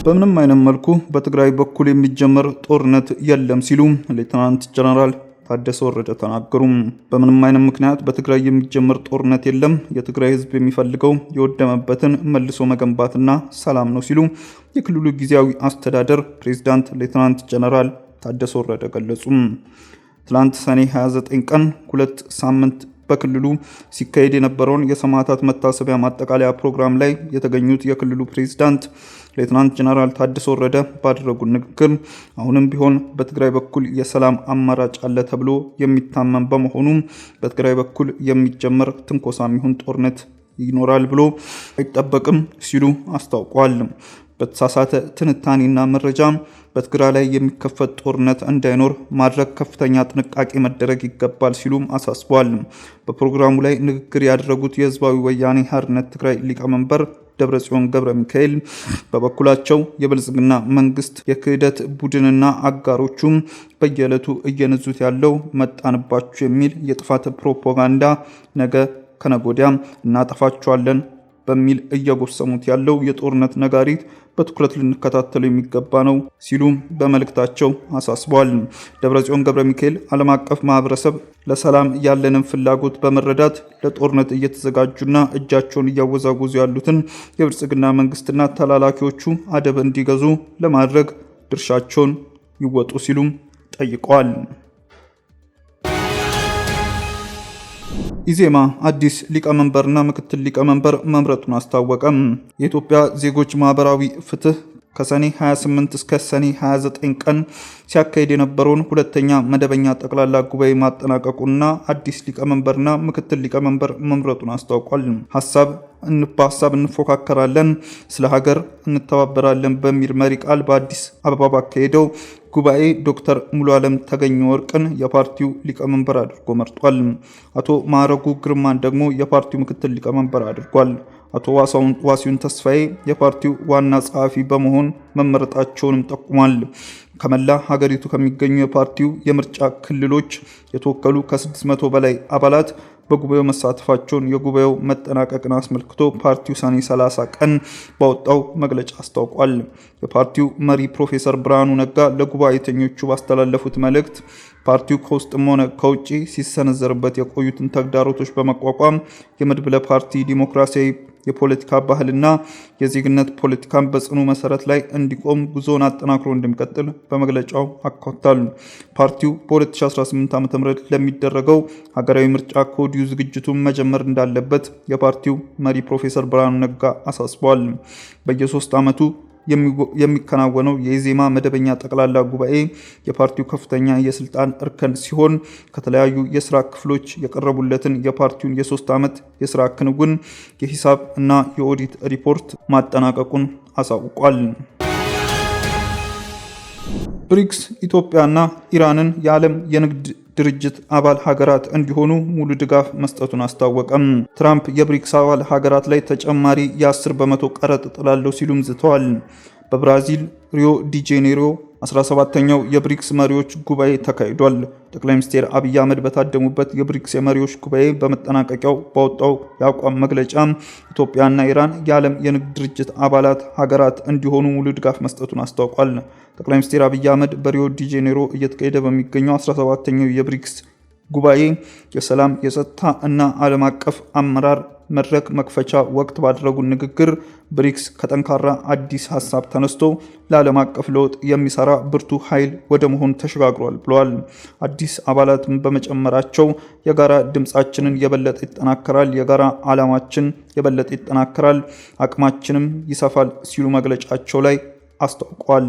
በምንም አይነት መልኩ በትግራይ በኩል የሚጀመር ጦርነት የለም ሲሉ ሌተናንት ጀነራል ታደሰ ወረደ ተናገሩ። በምንም አይነት ምክንያት በትግራይ የሚጀመር ጦርነት የለም፣ የትግራይ ህዝብ የሚፈልገው የወደመበትን መልሶ መገንባትና ሰላም ነው ሲሉ የክልሉ ጊዜያዊ አስተዳደር ፕሬዝዳንት ሌተናንት ጀነራል ታደሰ ወረደ ገለጹ። ትላንት ሰኔ 29 ቀን 2 ሳምንት በክልሉ ሲካሄድ የነበረውን የሰማዕታት መታሰቢያ ማጠቃለያ ፕሮግራም ላይ የተገኙት የክልሉ ፕሬዝዳንት ሌተናንት ጀነራል ታደሰ ወረደ ባደረጉት ንግግር አሁንም ቢሆን በትግራይ በኩል የሰላም አማራጭ አለ ተብሎ የሚታመን በመሆኑ በትግራይ በኩል የሚጀመር ትንኮሳም ይሁን ጦርነት ይኖራል ብሎ አይጠበቅም ሲሉ አስታውቋል። በተሳሳተ ትንታኔና መረጃ በትግራይ ላይ የሚከፈት ጦርነት እንዳይኖር ማድረግ ከፍተኛ ጥንቃቄ መደረግ ይገባል ሲሉም አሳስበዋል። በፕሮግራሙ ላይ ንግግር ያደረጉት የህዝባዊ ወያኔ ሓርነት ትግራይ ሊቀመንበር ደብረጽዮን ገብረ ሚካኤል በበኩላቸው የብልጽግና መንግስት የክህደት ቡድንና አጋሮቹም በየዕለቱ እየነዙት ያለው መጣንባችሁ የሚል የጥፋት ፕሮፓጋንዳ ነገ ከነጎዲያ እናጠፋቸዋለን በሚል እየጎሰሙት ያለው የጦርነት ነጋሪት በትኩረት ልንከታተሉ የሚገባ ነው ሲሉ በመልእክታቸው አሳስበዋል። ደብረጽዮን ገብረ ሚካኤል ዓለም አቀፍ ማህበረሰብ ለሰላም ያለንን ፍላጎት በመረዳት ለጦርነት እየተዘጋጁና እጃቸውን እያወዛወዙ ያሉትን የብልጽግና መንግስትና ተላላኪዎቹ አደብ እንዲገዙ ለማድረግ ድርሻቸውን ይወጡ ሲሉም ጠይቀዋል። ኢዜማ አዲስ ሊቀመንበርና ምክትል ሊቀመንበር መምረጡን አስታወቀ። የኢትዮጵያ ዜጎች ማህበራዊ ፍትህ ከሰኔ 28 እስከ ሰኔ 29 ቀን ሲያካሄድ የነበረውን ሁለተኛ መደበኛ ጠቅላላ ጉባኤ ማጠናቀቁና አዲስ ሊቀመንበርና ምክትል ሊቀመንበር መምረጡን አስታውቋል። ሀሳብ እንፎካከራለን፣ ስለ ሀገር እንተባበራለን በሚል መሪ ቃል በአዲስ አበባ ባካሄደው ጉባኤ ዶክተር ሙሉ ዓለም ተገኘ ወርቅን የፓርቲው ሊቀመንበር አድርጎ መርጧል። አቶ ማዕረጉ ግርማን ደግሞ የፓርቲው ምክትል ሊቀመንበር አድርጓል። አቶ ዋሲሁን ተስፋዬ የፓርቲው ዋና ጸሐፊ በመሆን መመረጣቸውንም ጠቁሟል። ከመላ ሀገሪቱ ከሚገኙ የፓርቲው የምርጫ ክልሎች የተወከሉ ከ600 በላይ አባላት በጉባኤው መሳተፋቸውን የጉባኤው መጠናቀቅን አስመልክቶ ፓርቲው ሰኔ 30 ቀን ባወጣው መግለጫ አስታውቋል። የፓርቲው መሪ ፕሮፌሰር ብርሃኑ ነጋ ለጉባኤተኞቹ ባስተላለፉት መልእክት ፓርቲው ከውስጥም ሆነ ከውጭ ሲሰነዘርበት የቆዩትን ተግዳሮቶች በመቋቋም የመድብለ ፓርቲ ዲሞክራሲያዊ የፖለቲካ ባህልና የዜግነት ፖለቲካን በጽኑ መሰረት ላይ እንዲቆም ጉዞውን አጠናክሮ እንደሚቀጥል በመግለጫው አካቷል። ፓርቲው በ2018 ዓ.ም ለሚደረገው ሀገራዊ ምርጫ ከወዲሁ ዝግጅቱን መጀመር እንዳለበት የፓርቲው መሪ ፕሮፌሰር ብርሃኑ ነጋ አሳስበዋል። በየ3 ዓመቱ የሚከናወነው የኢዜማ መደበኛ ጠቅላላ ጉባኤ የፓርቲው ከፍተኛ የስልጣን እርከን ሲሆን ከተለያዩ የስራ ክፍሎች የቀረቡለትን የፓርቲውን የ3 ዓመት የስራ ክንውን የሂሳብ እና የኦዲት ሪፖርት ማጠናቀቁን አሳውቋል። ብሪክስ ኢትዮጵያና ኢራንን የዓለም የንግድ ድርጅት አባል ሀገራት እንዲሆኑ ሙሉ ድጋፍ መስጠቱን አስታወቀም። ትራምፕ የብሪክስ አባል ሀገራት ላይ ተጨማሪ የ10% ቀረጥ ጥላለሁ ሲሉም ዝተዋል። በብራዚል ሪዮ ዲ ጄኔሮ 17ኛው የብሪክስ መሪዎች ጉባኤ ተካሂዷል። ጠቅላይ ሚኒስትር አብይ አህመድ በታደሙበት የብሪክስ የመሪዎች ጉባኤ በመጠናቀቂያው ባወጣው የአቋም መግለጫ ኢትዮጵያና ኢራን የዓለም የንግድ ድርጅት አባላት ሀገራት እንዲሆኑ ሙሉ ድጋፍ መስጠቱን አስታውቋል። ጠቅላይ ሚኒስትር አብይ አህመድ በሪዮ ዲ ጄኔሮ እየተካሄደ በሚገኘው 17ኛው የብሪክስ ጉባኤ የሰላም የጸጥታ እና ዓለም አቀፍ አመራር መድረክ መክፈቻ ወቅት ባደረጉት ንግግር ብሪክስ ከጠንካራ አዲስ ሀሳብ ተነስቶ ለዓለም አቀፍ ለውጥ የሚሰራ ብርቱ ኃይል ወደ መሆን ተሸጋግሯል ብለዋል። አዲስ አባላትን በመጨመራቸው የጋራ ድምጻችንን የበለጠ ይጠናከራል፣ የጋራ ዓላማችን የበለጠ ይጠናከራል፣ አቅማችንም ይሰፋል ሲሉ መግለጫቸው ላይ አስታውቋል።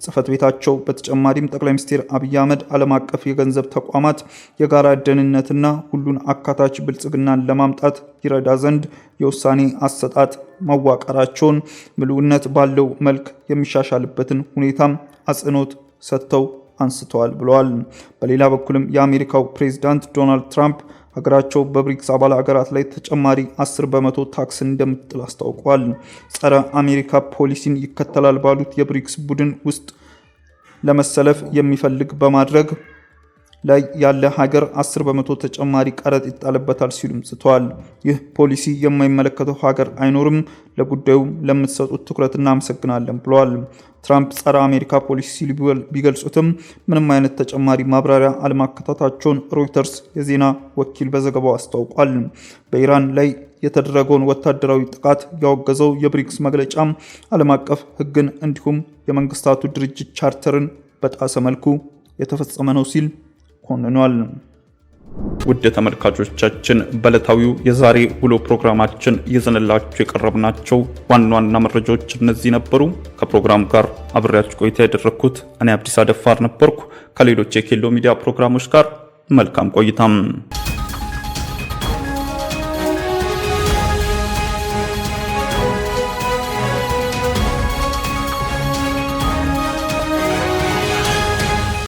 ጽህፈት ቤታቸው በተጨማሪም ጠቅላይ ሚኒስትር አብይ አህመድ ዓለም አቀፍ የገንዘብ ተቋማት የጋራ ደህንነትና ሁሉን አካታች ብልጽግናን ለማምጣት ይረዳ ዘንድ የውሳኔ አሰጣጥ መዋቀራቸውን ምሉዕነት ባለው መልክ የሚሻሻልበትን ሁኔታም አጽንኦት ሰጥተው አንስተዋል ብለዋል። በሌላ በኩልም የአሜሪካው ፕሬዝዳንት ዶናልድ ትራምፕ ሀገራቸው በብሪክስ አባል ሀገራት ላይ ተጨማሪ 10% ታክስ እንደምትጥል አስታውቋል። ጸረ አሜሪካ ፖሊሲን ይከተላል ባሉት የብሪክስ ቡድን ውስጥ ለመሰለፍ የሚፈልግ በማድረግ ላይ ያለ ሀገር 10% ተጨማሪ ቀረጥ ይጣልበታል ሲሉም ዝተዋል። ይህ ፖሊሲ የማይመለከተው ሀገር አይኖርም፣ ለጉዳዩ ለምትሰጡት ትኩረት እናመሰግናለን ብለዋል። ትራምፕ ጸረ አሜሪካ ፖሊሲ ቢገልጹትም ምንም አይነት ተጨማሪ ማብራሪያ አለማካተታቸውን ሮይተርስ የዜና ወኪል በዘገባው አስታውቋል። በኢራን ላይ የተደረገውን ወታደራዊ ጥቃት ያወገዘው የብሪክስ መግለጫ ዓለም አቀፍ ሕግን እንዲሁም የመንግስታቱ ድርጅት ቻርተርን በጣሰ መልኩ የተፈጸመ ነው ሲል ኮንኗል። ውድ ተመልካቾቻችን በዕለታዊው የዛሬ ውሎ ፕሮግራማችን ይዘንላችሁ የቀረብናቸው ዋና ዋና መረጃዎች እነዚህ ነበሩ። ከፕሮግራሙ ጋር አብሬያችሁ ቆይታ ያደረኩት እኔ አብዲስ አደፋር ነበርኩ። ከሌሎች የኬሎ ሚዲያ ፕሮግራሞች ጋር መልካም ቆይታም